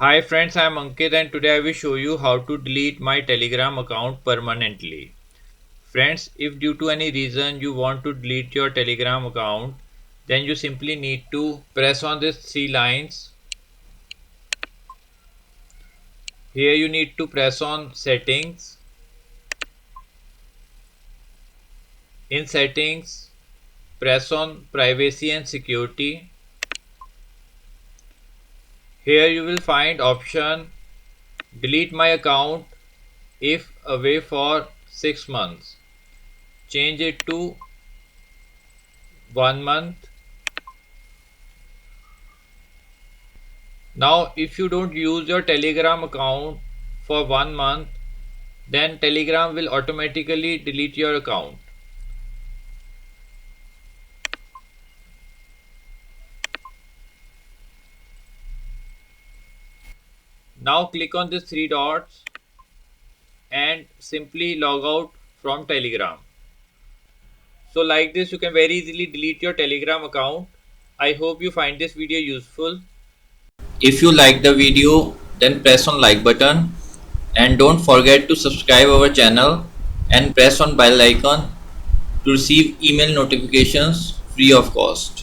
Hi friends, I am Ankit and today I will show you how to delete my Telegram account permanently. Friends, if due to any reason you want to delete your Telegram account, then you simply need to press on these three lines. Here you need to press on settings. In settings, press on privacy and security. Here you will find option delete my account if away for 6 months. Change it to 1 month. Now, if you don't use your Telegram account for 1 month, then Telegram will automatically delete your account. Now click on these three dots and simply log out from Telegram. So like this, you can very easily delete your Telegram account. I hope you find this video useful. If you like the video, then press on like button and don't forget to subscribe our channel and press on bell icon to receive email notifications free of cost.